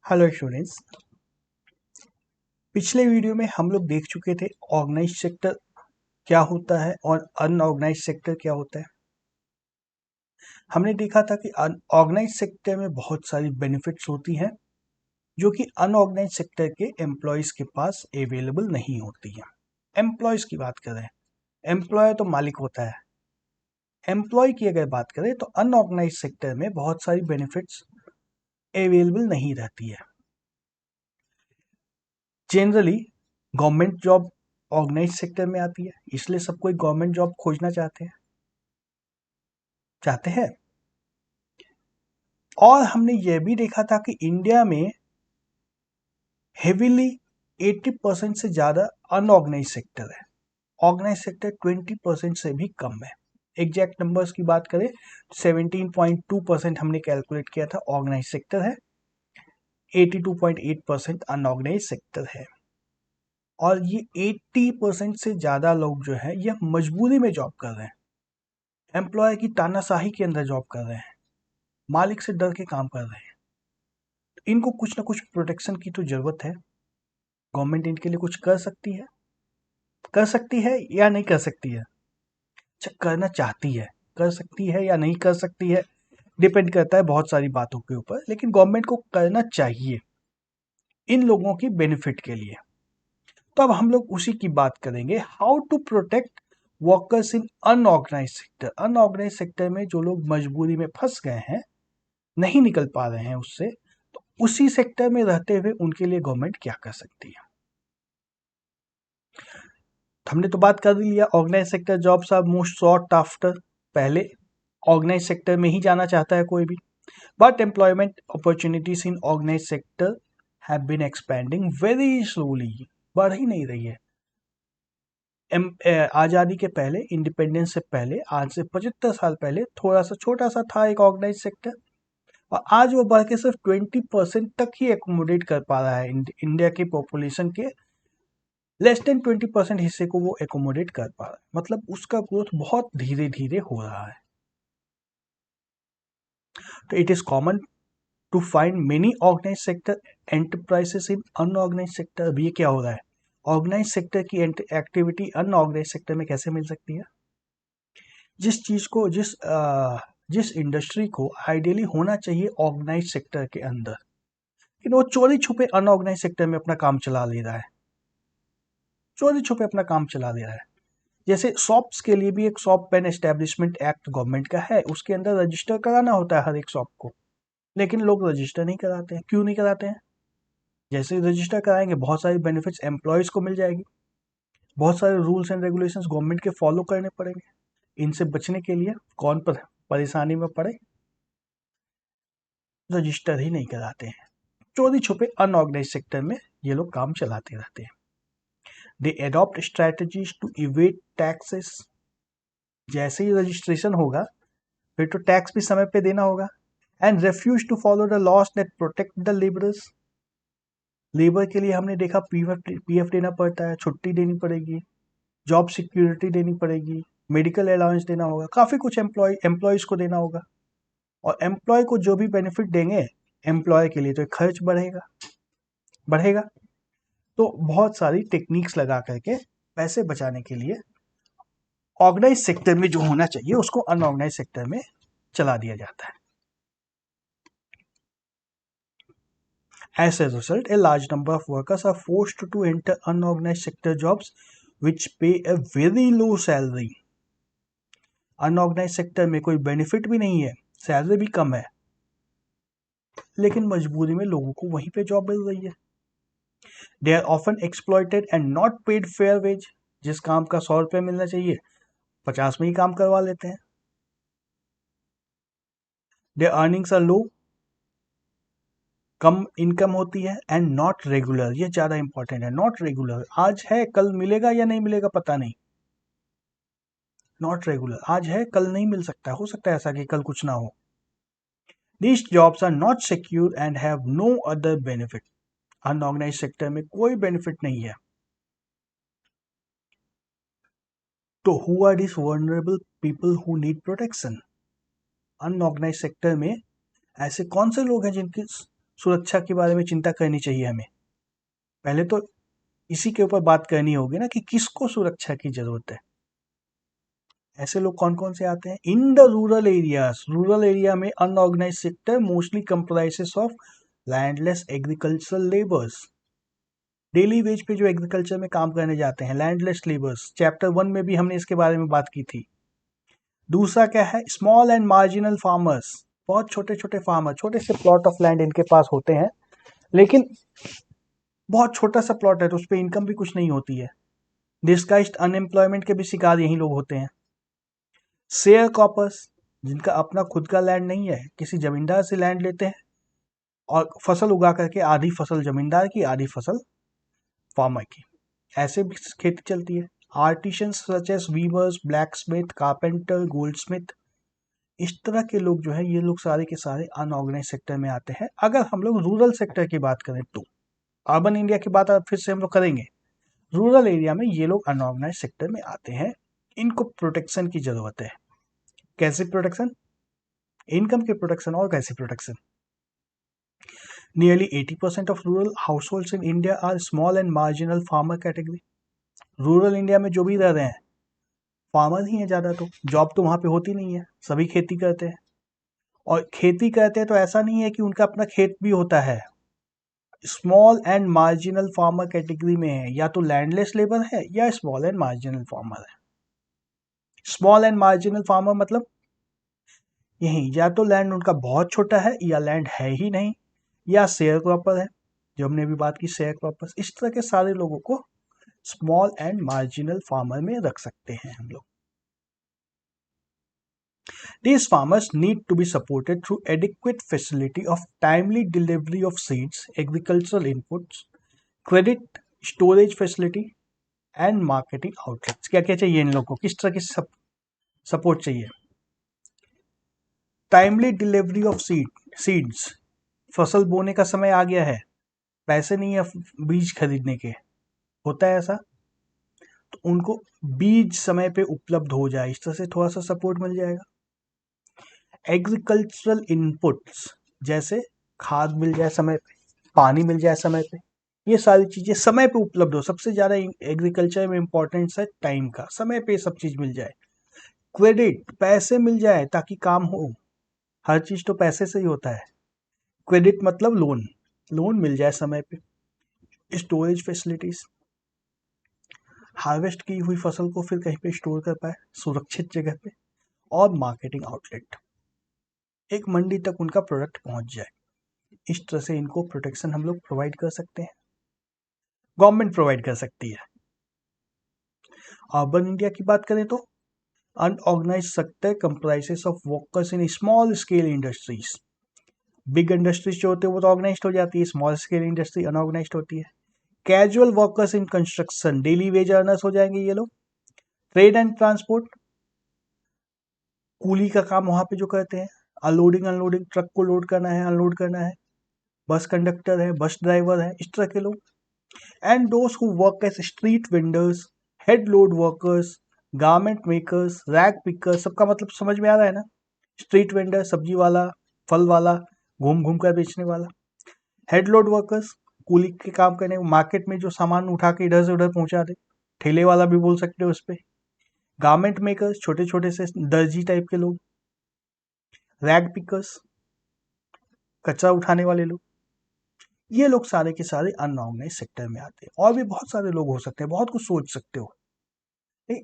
Hello students. पिछले video में हम लोग देख चुके थे ऑर्गेनाइज सेक्टर क्या होता है और अनऑर्गेनाइज सेक्टर क्या होता है। हमने देखा था कि ऑर्गेनाइज सेक्टर में बहुत सारी बेनिफिट्स होती हैं जो कि अनऑर्गेनाइज सेक्टर के एम्प्लॉयज के पास अवेलेबल नहीं होती हैं। एम्प्लॉयज की बात करें, एम्प्लॉय तो मालिक होता है। एम्प्लॉय की अगर बात करें तो अनऑर्गेनाइज सेक्टर में बहुत सारी बेनिफिट्स अवेलेबल नहीं रहती है। Generally government job organise sector में आती है, इसलिए सब कोई गवर्नमेंट जॉब खोजना चाहते हैं। और हमने यह भी देखा था कि इंडिया में हेविली 80% से ज़्यादा अनऑर्गेनाइज सेक्टर है। ऑर्गेनाइज सेक्टर 20% से भी कम है। एग्जैक्ट नंबर्स की बात करें 17.2% हमने कैलकुलेट किया था ऑर्गेनाइज सेक्टर है, 82.8% अनऑर्गेनाइज सेक्टर है। और ये 80% से ज़्यादा लोग जो है ये मजबूरी में जॉब कर रहे हैं, एम्प्लॉय की तानाशाही के अंदर जॉब कर रहे हैं, मालिक से डर के काम कर रहे हैं। इनको कुछ ना कुछ प्रोटेक्शन की तो जरूरत है। गवर्नमेंट इनके लिए कुछ कर सकती है या नहीं कर सकती है। अच्छा, करना चाहती है, कर सकती है या नहीं कर सकती है डिपेंड करता है बहुत सारी बातों के ऊपर, लेकिन गवर्नमेंट को करना चाहिए इन लोगों की बेनिफिट के लिए। तो अब हम लोग उसी की बात करेंगे, how to protect workers in unorganise sector. Unorganise sector में जो लोग मजबूरी में फंस गए हैं, नहीं निकल पा रहे हैं उससे, तो उसी सेक्टर में रहते हुए उनके लिए गवर्नमेंट क्या कर सकती है। हमने तो बात कर लिया organise sector jobs are most sought after. पहले ऑर्गेनाइज सेक्टर में ही जाना चाहता है कोई भी, but employment opportunities in organise sector have been expanding very slowly, बढ़ ही नहीं रही है। आज़ादी के पहले, इंडिपेंडेंस से पहले, आज से 75 साल पहले थोड़ा सा छोटा सा था एक ऑर्गेनाइज सेक्टर, और आज वो बढ़ के सिर्फ 20% तक ही एकोमोडेट कर पा रहा है। इंडिया की पॉपुलेशन के लेस देन 20% हिस्से को वो एकोमोडेट कर पा रहा है, मतलब उसका ग्रोथ बहुत धीरे धीरे हो रहा है। तो it is common to find many organise sector enterprises in unorganise sector. अब ये क्या हो रहा है, ऑर्गेनाइज सेक्टर की एक्टिविटी अनऑर्गेनाइज सेक्टर में कैसे मिल सकती है। जिस चीज को जिस इंडस्ट्री को आइडियली होना चाहिए ऑर्गेनाइज सेक्टर के अंदर, लेकिन वो चोरी छुपे अनऑर्गेनाइज सेक्टर में अपना काम चला ले रहा है, चोरी छुपे अपना काम चला ले रहा है। जैसे शॉप्स के लिए भी एक shop pen establishment act government का है, उसके अंदर रजिस्टर कराना होता है हर एक शॉप को, लेकिन लोग रजिस्टर नहीं कराते हैं। क्यों नहीं कराते हैं? जैसे ही रजिस्टर कराएंगे बहुत सारी बेनिफिट्स एम्प्लॉयज को मिल जाएगी, बहुत सारे रूल्स एंड रेगुलेशंस गवर्नमेंट के फॉलो करने पड़ेंगे। इनसे बचने के लिए कौन परेशानी में पड़े, रजिस्टर ही नहीं कराते हैं। चोरी छुपे अनऑर्गेनाइज सेक्टर में ये लोग काम चलाते रहते हैं। They adopt strategies to evade taxes. जैसे ही रजिस्ट्रेशन होगा फिर तो टैक्स भी समय पे देना होगा। And refuse to follow the laws that protect the labourers. Labour के लिए हमने देखा पीएफ देना पड़ता है, छुट्टी देनी पड़ेगी, जॉब सिक्योरिटी देनी पड़ेगी, मेडिकल अलाउंस देना होगा, काफ़ी कुछ एम्प्लॉयज़ को देना होगा। और एम्प्लॉय को जो भी बेनिफिट देंगे, एम्प्लॉय के लिए तो खर्च बढ़ेगा। तो बहुत सारी टेक्निक्स लगा करके पैसे बचाने के लिए ऑर्गेनाइज सेक्टर में जो होना चाहिए उसको अनऑर्गेनाइज सेक्टर में चला दिया जाता है। As a result, a large number of workers are forced to enter unorganized sector jobs which pay a very low salary. Unorganise sector में कोई बेनिफिट भी नहीं है, सैलरी भी कम है, लेकिन मजबूरी में लोगों को वहीं पे जॉब मिल रही है। They are often exploited and not paid fair wage. जिस काम का 100 रुपये मिलना चाहिए 50 में ही काम करवा लेते हैं। देयर अर्निंग्स आर लो, कम इनकम होती है, एंड नॉट रेगुलर। ये ज़्यादा इंपॉर्टेंट है, नॉट रेगुलर। आज है कल मिलेगा या नहीं मिलेगा पता नहीं। नॉट रेगुलर, आज है कल नहीं मिल सकता, हो सकता है ऐसा कि कल कुछ ना हो। These jobs are not secure and have no other benefit. Unorganise sector में कोई बेनिफिट नहीं है। तो who are these vulnerable people who need protection? Unorganise sector में ऐसे कौन से लोग हैं जिनकी सुरक्षा के बारे में चिंता करनी चाहिए हमें? पहले तो इसी के ऊपर बात करनी होगी ना कि किसको सुरक्षा की जरूरत है। ऐसे लोग कौन कौन से आते हैं? In the rural areas, rural area में unorganised sector mostly comprises of landless agricultural labours, daily wage पे जो एग्रीकल्चर में काम करने जाते हैं, लैंडलेस लेबर्स। चैप्टर 1 में भी हमने इसके बारे में बात की थी। दूसरा क्या है? स्मॉल एंड मार्जिनल फार्मर्स, बहुत छोटे छोटे फार्मर, छोटे से प्लॉट ऑफ लैंड इनके पास होते हैं, लेकिन बहुत छोटा सा प्लॉट है तो उस पर इनकम भी कुछ नहीं होती है। डिस्गाइज्ड अनएम्प्लॉयमेंट के भी शिकार यही लोग होते हैं। शेयर क्रॉपर्स, जिनका अपना खुद का लैंड नहीं है, किसी जमींदार से लैंड लेते हैं और फसल उगा करके आधी फसल जमींदार की, आधी फसल फार्मर की, ऐसे भी खेती चलती है। Artisans such as weavers, blacksmith, carpenter, goldsmith, इस तरह के लोग जो है, ये लोग सारे के सारे अनऑर्गेनाइज सेक्टर में आते हैं। अगर हम लोग रूरल सेक्टर की बात करें तो, अर्बन इंडिया की बात फिर से हम लोग करेंगे, रूरल एरिया में ये लोग अनऑर्गेनाइज सेक्टर में आते हैं। इनको प्रोटेक्शन की जरूरत है। कैसे प्रोटेक्शन? इनकम के प्रोटेक्शन। और कैसे protection? Nearly 80% of rural households in India are small and marginal farmer category. Rural India में जो भी रह रहे हैं फार्मर ही हैं ज़्यादा, तो जॉब तो वहाँ पे होती नहीं है, सभी खेती करते हैं। और खेती करते हैं तो ऐसा नहीं है कि उनका अपना खेत भी होता है। Small and marginal farmer category में है, या तो लैंडलेस लेबर है या स्मॉल एंड मार्जिनल फार्मर है। स्मॉल एंड मार्जिनल फार्मर मतलब यही, या तो लैंड उनका बहुत छोटा है, या लैंड है ही नहीं, या शेयर क्रॉपर है, जो हमने अभी बात की शेयर क्रॉपर्स। इस तरह के सारे लोगों को स्मॉल एंड मार्जिनल फार्मर में रख सकते हैं हम लोग। These farmers need to be supported through adequate facility of timely delivery of seeds, agricultural inputs, credit, storage facility and marketing outlets. क्या क्या चाहिए इन लोगों को? किस तरह की सपोर्ट चाहिए? टाइमली डिलीवरी ऑफ सीड्स, फसल बोने का समय आ गया है, पैसे नहीं है बीज खरीदने के, होता है ऐसा, तो उनको बीज समय पे उपलब्ध हो जाए, इस तरह से थोड़ा सा सपोर्ट मिल जाएगा। एग्रीकल्चरल इनपुट्स, जैसे खाद मिल जाए समय पे, पानी मिल जाए समय पे, ये सारी चीजें समय पे उपलब्ध हो। सबसे ज्यादा एग्रीकल्चर में इंपॉर्टेंस है टाइम का, समय पे सब चीज मिल जाए। क्रेडिट, पैसे मिल जाए ताकि काम हो, हर चीज तो पैसे से ही होता है। क्रेडिट मतलब लोन, लोन मिल जाए समय पे। स्टोरेज फैसिलिटीज, हार्वेस्ट की हुई फसल को फिर कहीं पे स्टोर कर पाए सुरक्षित जगह पे। और मार्केटिंग आउटलेट, एक मंडी तक उनका प्रोडक्ट पहुंच जाए। इस तरह से इनको प्रोटेक्शन हम लोग प्रोवाइड कर सकते हैं, गवर्नमेंट प्रोवाइड कर सकती है। अर्बन इंडिया की बात करें तो unorganise sector comprises of workers in small scale industries. Big industries जो होते हैं वो तो ऑर्गेनाइज हो जाती है, स्मॉल स्केल इंडस्ट्री अनऑर्गेनाइज होती है। Casual workers in construction, daily veg earners हो जाएंगे ये लोग। ट्रेड एंड ट्रांसपोर्ट, कूली का काम वहां पे जो करते हैं, अनलोडिंग अनलोडिंग, ट्रक को लोड करना है अनलोड करना है, बस कंडक्टर है, बस ड्राइवर है, इस तरह के लोग। And those who work as street vendors, head load workers, garment makers, rag pickers, सबका मतलब समझ में आ रहा है ना? स्ट्रीट वेंडर सब्जी वाला, फल वाला, घूम घूम कर बेचने वाला। हेड लोड वर्कर्स, कूली के काम करने, मार्केट में जो सामान उठा के इधर से उधर पहुंचा दे, ठेले वाला भी बोल सकते हो उस पर। गारमेंट मेकर्स, छोटे छोटे से दर्जी टाइप के लोग। रैग पिकर्स, कचरा उठाने वाले लोग। ये लोग सारे के सारे अनऑर्गेनाइज सेक्टर में आते हैं। और भी बहुत सारे लोग हो सकते हैं, बहुत कुछ सोच सकते हो।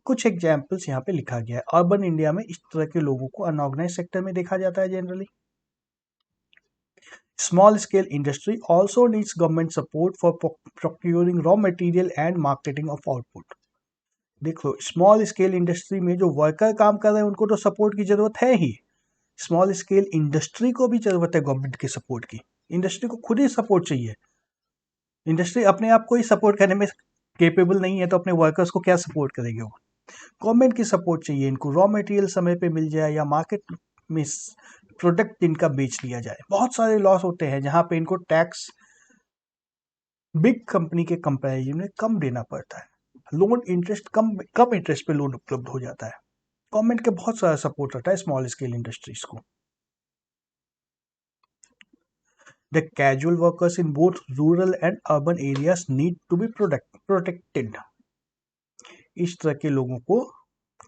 कुछ एग्जाम्पल्स यहाँ पे लिखा गया है। अर्बन इंडिया में इस तरह के लोगों को अनऑर्गेनाइज सेक्टर में देखा जाता है generally. Small scale industry also needs government support for procuring raw material and marketing of output. देखो, स्मॉल स्केल इंडस्ट्री में जो वर्कर काम कर रहे हैं उनको तो सपोर्ट की जरूरत है ही, स्मॉल स्केल इंडस्ट्री को भी जरूरत है गवर्नमेंट के सपोर्ट की। इंडस्ट्री को खुद ही सपोर्ट चाहिए। इंडस्ट्री अपने आप को ही सपोर्ट करने में केपेबल नहीं है तो अपने वर्कर्स को क्या सपोर्ट करेंगे वो? गवर्नमेंट की सपोर्ट चाहिए इनको, रॉ मटेरियल समय पे मिल जाए या मार्केट में प्रोडक्ट इनका बेच लिया जाए। बहुत सारे लॉस होते हैं जहां पे इनको टैक्स बिग कंपनी के कंपैरिजन में कम देना पड़ता है, लोन इंटरेस्ट कम इंटरेस्ट पे लोन उपलब्ध हो जाता है। गवर्नमेंट के बहुत सारा सपोर्ट रहता है स्मॉल स्केल इंडस्ट्रीज को। The casual workers in both rural and urban areas need to be protected. इस तरह के लोगों को,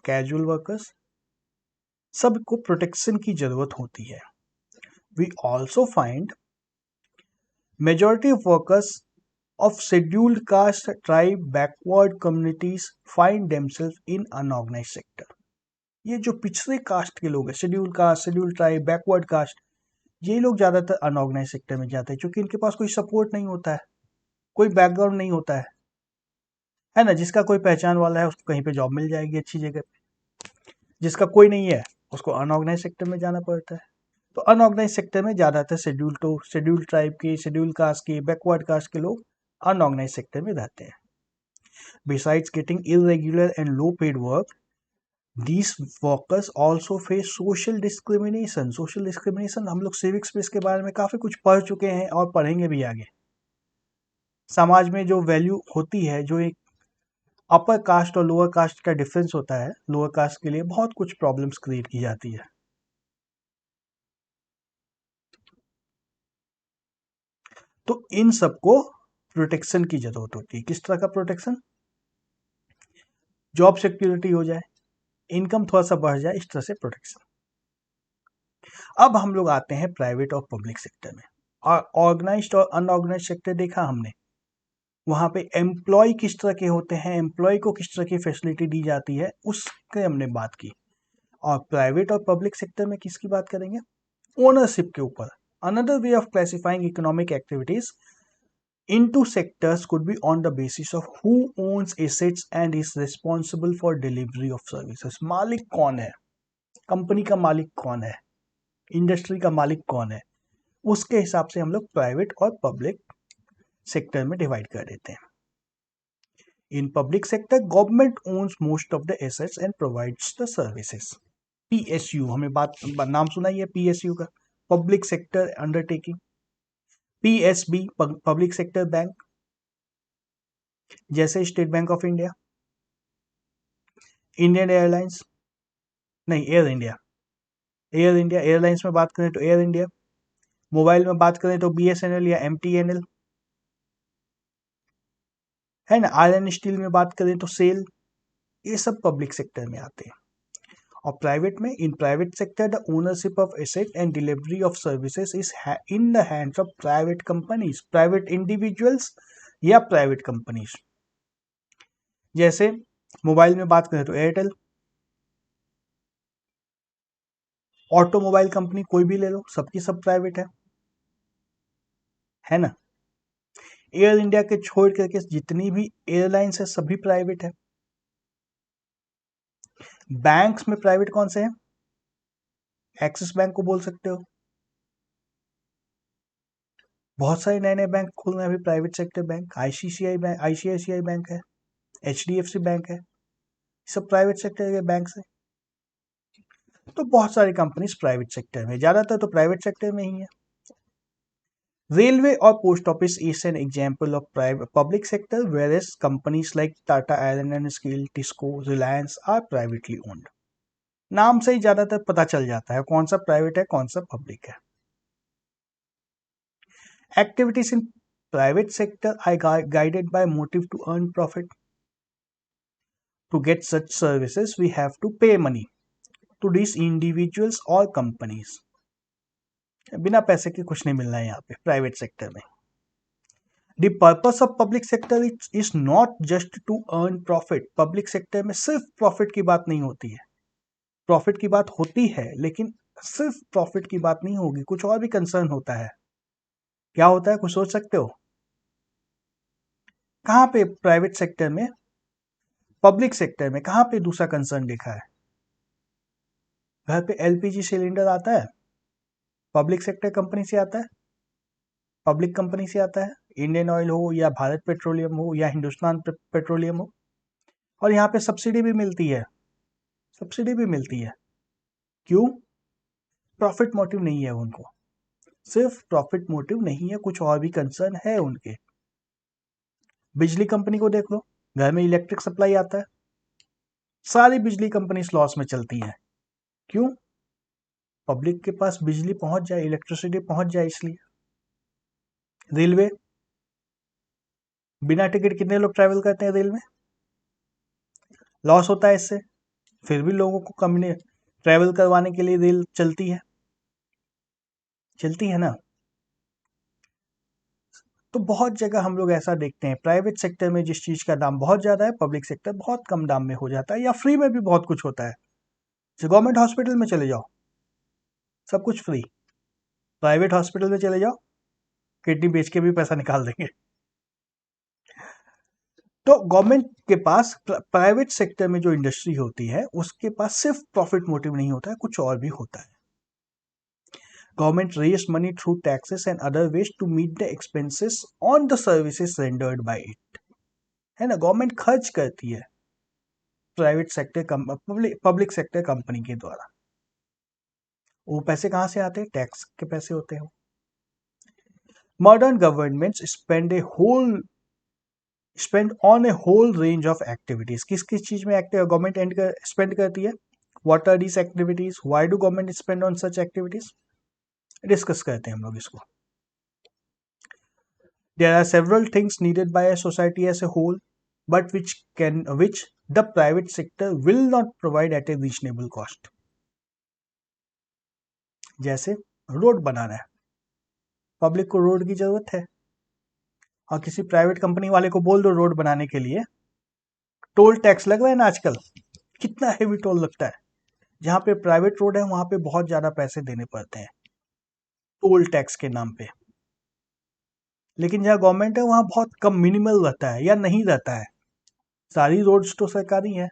कैजुअल वर्कर्स, सबको प्रोटेक्शन की जरूरत होती है। We also find majority of workers of scheduled caste, tribe, backward communities find themselves in unorganized sector। ये जो पिछड़े कास्ट के लोग हैं, schedule caste, schedule tribe, backward caste, ये लोग ज्यादातर अनऑर्गेनाइज सेक्टर में जाते हैं, क्योंकि इनके पास कोई सपोर्ट नहीं होता है, कोई बैकग्राउंड नहीं होता है ना। जिसका कोई पहचान वाला है उसको कहीं पे जॉब मिल जाएगी अच्छी जगह पे, जिसका कोई नहीं है उसको अनऑर्गेनाइज सेक्टर में जाना पड़ता है। तो अनऑर्गेनाइज सेक्टर में ज्यादातर शेड्यूल ट्राइब के, शेड्यूल कास्ट के, बैकवर्ड कास्ट के लोग अनऑर्गेनाइज सेक्टर में रहते हैं। Besides getting irregular and low paid work, these workers also face social discrimination। Social discrimination हम लोग सिविक्स में इसके बारे में काफी कुछ पढ़ चुके हैं और पढ़ेंगे भी आगे। समाज में जो वैल्यू होती है, जो एक अपर कास्ट और लोअर कास्ट का डिफरेंस होता है, लोअर कास्ट के लिए बहुत कुछ प्रॉब्लम्स क्रिएट की जाती है। तो इन सबको प्रोटेक्शन की जरूरत होती है। किस तरह का प्रोटेक्शन? जॉब सिक्योरिटी हो जाए, इनकम थोड़ा सा बढ़ जाए, इस तरह से प्रोटेक्शन। अब हम लोग आते हैं प्राइवेट और पब्लिक सेक्टर में। और ऑर्गेनाइज्ड और अनऑर्गेनाइज्ड सेक्टर देखा हमने, वहां पे एम्प्लॉय किस तरह के होते हैं, एम्प्लॉय को किस तरह की फैसिलिटी दी जाती है, उसके हमने बात की। और प्राइवेट और पब्लिक सेक्टर में किसकी बात करेंगे? ओनरशिप के ऊपर। Another way of classifying economic activities into sectors could be on the basis of who owns assets and is responsible for delivery of services। मालिक कौन है, कंपनी का मालिक कौन है, इंडस्ट्री का मालिक कौन है, उसके हिसाब से हम लोग प्राइवेट और पब्लिक सेक्टर में डिवाइड कर देते हैं। In public sector government owns most of the assets and provides the services. PSU, हमें नाम सुना ही है पीएसयू का, public sector undertaking. PSB, public sector bank, जैसे State Bank of India, Indian Airlines, नहीं एयर इंडिया, एयरलाइंस में बात करें तो एयर इंडिया, मोबाइल में बात करें तो बीएसएनएल या एमटीएनएल, है ना। आयरन स्टील में बात करें तो सेल, ये सब पब्लिक सेक्टर में आते हैं। और प्राइवेट में, in private sector the ownership of asset and delivery of services is in the hands of private companies, private individuals या प्राइवेट कंपनीज। जैसे मोबाइल में बात करें तो एयरटेल, ऑटोमोबाइल कंपनी कोई भी ले लो, सबकी सब प्राइवेट है ना। एयर इंडिया के छोड़ करके जितनी भी एयरलाइंस है सभी प्राइवेट है। बैंक्स में प्राइवेट कौन से हैं? एक्सिस बैंक को बोल सकते हो, बहुत सारे नए नए बैंक खुल रहे हैं अभी, private sector bank. ICICI bank है, एचडीएफसी बैंक है, सब प्राइवेट सेक्टर के बैंक है। तो बहुत सारी कंपनीज प्राइवेट सेक्टर में, ज्यादातर तो प्राइवेट सेक्टर में ही है। रेलवे और post office is an example of public sector, whereas companies like Tata iron and steel, TISCO, Reliance are privately owned. नाम से ही ज्यादातर पता चल जाता है कौन सा प्राइवेट है, कौन सा पब्लिक है। Activities in private sector are guided by motive to earn profit. To get such services, we have to pay money to these individuals or companies. बिना पैसे के कुछ नहीं मिलना है यहाँ पे प्राइवेट सेक्टर में। The purpose of public sector is not just to earn profit। Public sector में सिर्फ प्रॉफिट की बात नहीं होती है, प्रॉफिट की बात होती है लेकिन सिर्फ प्रॉफिट की बात नहीं होगी, कुछ और भी कंसर्न होता है। क्या होता है, कुछ सोच सकते हो? कहाँ पे प्राइवेट सेक्टर में, पब्लिक सेक्टर में कहाँ पे दूसरा कंसर्न देखा है? घर पे एलपीजी सिलेंडर आता है, पब्लिक सेक्टर कंपनी से आता है, पब्लिक कंपनी से आता है, इंडियन ऑयल हो या भारत पेट्रोलियम हो या हिंदुस्तान पेट्रोलियम हो। और यहाँ पे सब्सिडी भी मिलती है, सब्सिडी भी मिलती है। क्यों? प्रॉफिट मोटिव नहीं है उनको, सिर्फ प्रॉफिट मोटिव नहीं है, कुछ और भी कंसर्न है उनके। बिजली कंपनी को देख लो, घर में इलेक्ट्रिक सप्लाई आता है, सारी बिजली कंपनी लॉस में चलती है। क्यों? पब्लिक के पास बिजली पहुंच जाए, इलेक्ट्रिसिटी पहुंच जाए इसलिए। रेलवे, बिना टिकट कितने लोग ट्रैवल करते हैं रेल में? लॉस होता है इससे, फिर भी लोगों को कंपनी ट्रैवल करवाने के लिए रेल चलती है ना। तो बहुत जगह हम लोग ऐसा देखते हैं, प्राइवेट सेक्टर में जिस चीज़ का दाम बहुत ज़्यादा है, पब्लिक सेक्टर बहुत कम दाम में हो जाता है, या फ्री में भी बहुत कुछ होता है। तो गवर्नमेंट हॉस्पिटल में चले जाओ, सब कुछ फ्री। प्राइवेट हॉस्पिटल में चले जाओ, किडनी बेच के भी पैसा निकाल देंगे। तो गवर्नमेंट के पास, प्राइवेट सेक्टर में जो इंडस्ट्री होती है उसके पास सिर्फ प्रॉफिट मोटिव नहीं होता है, कुछ और भी होता है। Government raise money through taxes and other ways to meet the expenses on the services rendered by it, है ना। गवर्नमेंट खर्च करती है private sector public sector company के द्वारा। वो पैसे कहाँ से आते हैं? टैक्स के पैसे होते हैं। Modern governments spend on a whole range of activities. किस किस चीज में गवर्नमेंट स्पेंड करती है? What are these activities? Why do government spend on such activities? Discuss करते हैं हम लोग इसको। There are several things needed by a society as a whole, but which the private sector will not provide at a reasonable cost. जैसे road बनाना है, public को road की जरूरत है, और किसी प्राइवेट कंपनी वाले को बोल दो रोड बनाने के लिए, टोल टैक्स लग रहा है ना आजकल, कितना हेवी टोल लगता है। जहाँ पे प्राइवेट रोड है वहां पे बहुत ज्यादा पैसे देने पड़ते हैं टोल टैक्स के नाम पे, लेकिन जहाँ गवर्नमेंट है वहां बहुत कम, मिनिमल रहता है या नहीं रहता है। सारी रोड्स तो सरकारी है।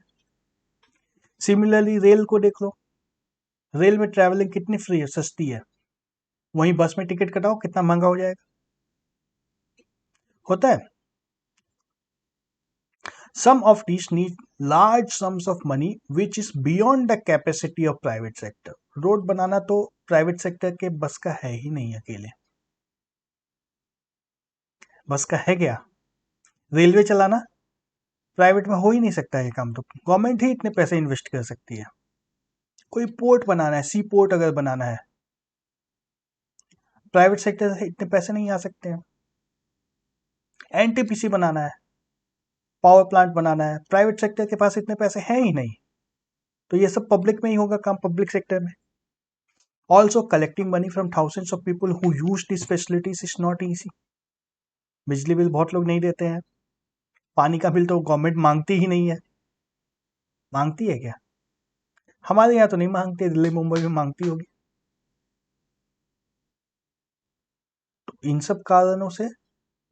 सिमिलरली रेल को देख लो, रेल में ट्रैवलिंग कितनी फ्री है, सस्ती है। वहीं बस में टिकट कटाओ कितना महंगा हो जाएगा, होता है। Some of these need large sums of money which is beyond the capacity of private sector. Road बनाना तो प्राइवेट सेक्टर के बस का है ही नहीं, अकेले बस का है क्या? रेलवे चलाना प्राइवेट में हो ही नहीं सकता, ये काम तो गवर्नमेंट ही इतने पैसे इन्वेस्ट कर सकती है। कोई पोर्ट बनाना है, सी पोर्ट अगर बनाना है, प्राइवेट सेक्टर से इतने पैसे नहीं आ सकते हैं। एनटीपीसी बनाना है, पावर प्लांट बनाना है, प्राइवेट सेक्टर के पास इतने पैसे हैं ही नहीं। तो ये सब पब्लिक में ही होगा काम, पब्लिक सेक्टर में। Also collecting money from thousands of people who use this facilities is not easy. बिजली बिल बहुत लोग नहीं देते हैं, पानी का बिल तो गवर्नमेंट मांगती ही नहीं है। मांगती है क्या? हमारे यहाँ तो नहीं मांगती, दिल्ली मुंबई में मांगती होगी। तो इन सब कारणों से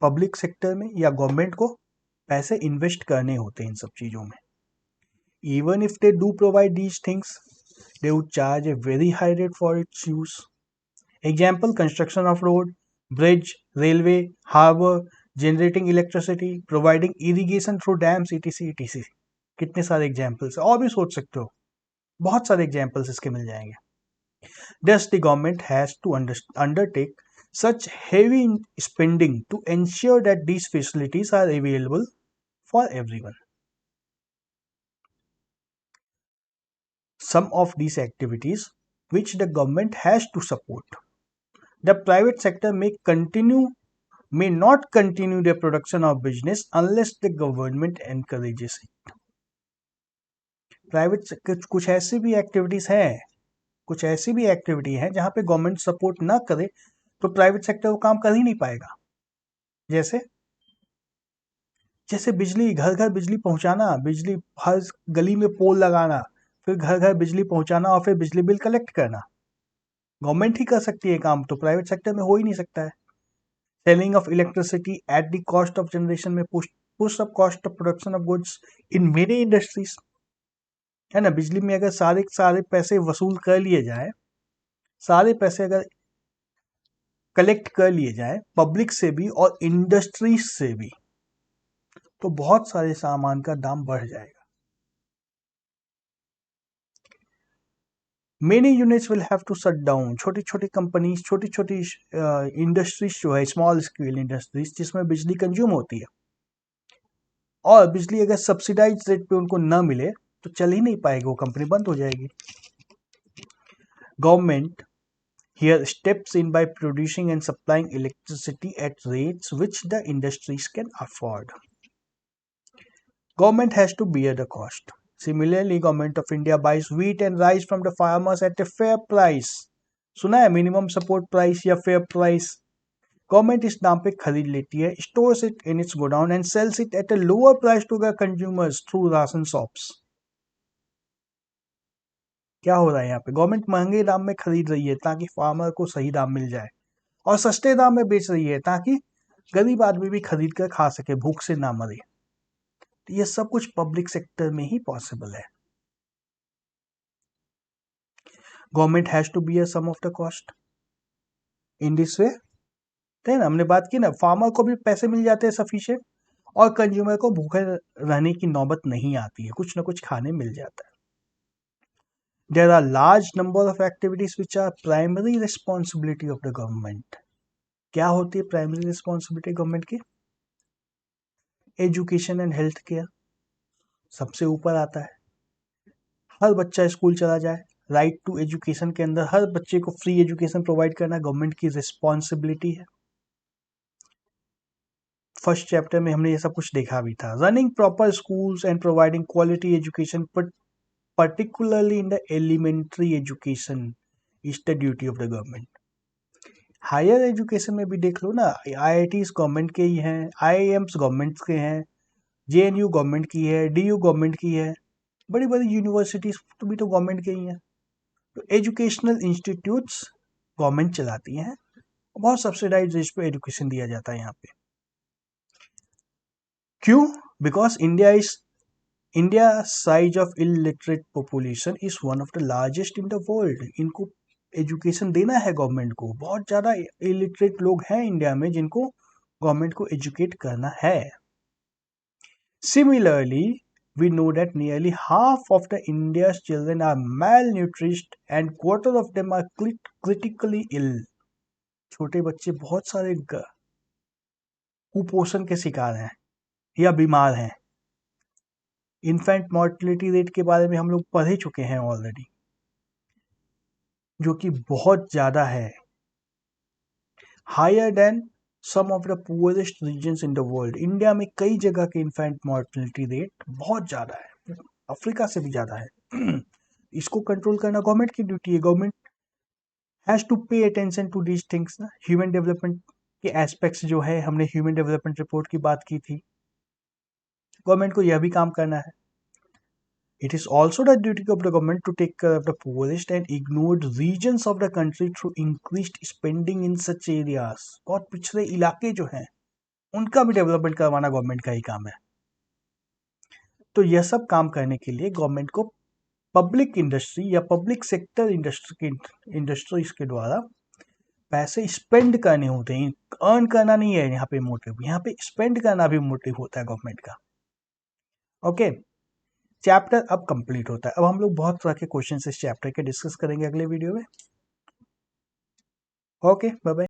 पब्लिक सेक्टर में या गवर्नमेंट को पैसे इन्वेस्ट करने होते हैं इन सब चीजों में। Even if they do provide these things, they would charge a very high rate for its use. Example, construction of road, bridge, railway, harbour, generating electricity, providing irrigation through dams, etc etc. कितने सारे examples, और भी सोच सकते हो, बहुत सारे examples इसके मिल जाएंगे। Thus, the government has to undertake such heavy spending to ensure that these facilities are available for everyone. Some of these activities which the government has to support, the private sector may not continue their production of business unless the government encourages it. Private कुछ ऐसी भी activities हैं, कुछ ऐसी भी activity है जहां पे गवर्नमेंट सपोर्ट ना करे तो प्राइवेट सेक्टर वो काम कर ही नहीं पाएगा। जैसे जैसे बिजली, घर घर बिजली पहुंचाना, बिजली हर गली में पोल लगाना, फिर घर घर बिजली पहुंचाना और फिर बिजली बिल कलेक्ट करना, गवर्नमेंट ही कर सकती है काम, तो प्राइवेट सेक्टर में हो ही नहीं सकता है। Selling of electricity at the cost of generation में push up cost of production of goods in many industries, है ना। बिजली में अगर सारे पैसे वसूल कर लिए जाए, सारे पैसे अगर कलेक्ट कर लिए जाए पब्लिक से भी और इंडस्ट्रीज से भी, तो बहुत सारे सामान का दाम बढ़ जाएगा। Many units will have to shut down. छोटी छोटी कंपनीज, छोटी छोटी इंडस्ट्रीज जो है, स्मॉल स्केल इंडस्ट्रीज जिसमें बिजली कंज्यूम होती है, और बिजली अगर सब्सिडाइज रेट पे उनको न मिले तो चल ही नहीं पाएगी, वो कंपनी बंद हो जाएगी। Government Here steps in by producing and supplying electricity at rates which the industries can afford. Government has to bear the cost. Similarly, Government of India buys wheat and rice from the farmers at a fair price. सुना है minimum support price या fair price? Government इस दाम पे खरीद लेती है, stores it in its godown and sells it at a lower price to the consumers through ration shops. क्या हो रहा है यहाँ पे? गवर्नमेंट महंगे दाम में खरीद रही है ताकि फार्मर को सही दाम मिल जाए, और सस्ते दाम में बेच रही है ताकि गरीब आदमी भी खरीद कर खा सके, भूख से ना मरे. तो ये सब कुछ पब्लिक सेक्टर में ही पॉसिबल है. Government has to bear some of the cost in this way. थे ना, हमने बात की ना, फार्मर को भी पैसे मिल जाते हैं सफिशिएंट, और कंज्यूमर को भूखे रहने की नौबत नहीं आती है, कुछ ना कुछ खाने मिल जाता है. There are large number of activities which are primary responsibility of the government. क्या होती है प्राइमरी रिस्पॉन्सिबिलिटी गवर्नमेंट की? एजुकेशन एंड हेल्थ केयर सबसे ऊपर आता है. हर बच्चा स्कूल चला जाए, राइट टू एजुकेशन के अंदर हर बच्चे को फ्री एजुकेशन प्रोवाइड करना गवर्नमेंट की रिस्पॉन्सिबिलिटी है. फर्स्ट चैप्टर में हमने ये सब कुछ देखा भी था. Running proper schools and providing quality education particularly in the elementary education is the duty of the government. Higher education में भी देख लो ना, IITs गवर्नमेंट के ही हैं, IIMs गवर्नमेंट के हैं, JNU गवर्नमेंट की है, DU गवर्नमेंट की है, बड़ी बड़ी यूनिवर्सिटीज तो भी तो गवर्नमेंट के ही हैं. तो एजुकेशनल इंस्टीट्यूट्स गवर्नमेंट चलाती हैं, बहुत सब्सिडाइज रेट पे एजुकेशन दिया जाता है यहाँ पे. क्यों? Because India size of illiterate population is one of the largest in the world. इनको एजुकेशन देना है गवर्नमेंट को. बहुत ज़्यादा इलिटरेट लोग हैं इंडिया में जिनको गवर्नमेंट को एजुकेट करना है. Similarly, we know that nearly half of the India's children are malnourished and quarter of them are critically ill. छोटे बच्चे बहुत सारे कुपोषण के शिकार हैं या बीमार हैं. इन्फेंट मॉर्टेलिटी रेट के बारे में हम लोग पढ़ ही चुके हैं ऑलरेडी, जो कि बहुत ज़्यादा है, higher than some of the poorest regions in the world. India में कई जगह के इन्फेंट मॉर्टेलिटी रेट बहुत ज़्यादा है, अफ्रीका से भी ज़्यादा है. इसको कंट्रोल करना गवर्नमेंट की ड्यूटी है. Government has to pay attention to these things ना. ह्यूमन डेवलपमेंट के एस्पेक्ट्स जो है, हमने ह्यूमन डेवलपमेंट रिपोर्ट की बात की थी, गवर्नमेंट को यह भी काम करना है. It is also the duty of the government to take care of the poorest and ignored regions of the country through increased spending in such areas. बहुत पिछड़े इलाके जो हैं उनका भी डेवलपमेंट करवाना गवर्नमेंट का ही काम है. तो यह सब काम करने के लिए गवर्नमेंट को पब्लिक इंडस्ट्री या पब्लिक सेक्टर इंडस्ट्रीज के द्वारा पैसे स्पेंड करने होते हैं. अर्न करना नहीं है यहाँ पे मोटिव, यहाँ पे स्पेंड करना भी मोटिव होता है गवर्नमेंट का. ओके, चैप्टर अब कंप्लीट होता है. अब हम लोग बहुत तरह के क्वेश्चन इस चैप्टर के डिस्कस करेंगे अगले वीडियो में. Okay, bye bye.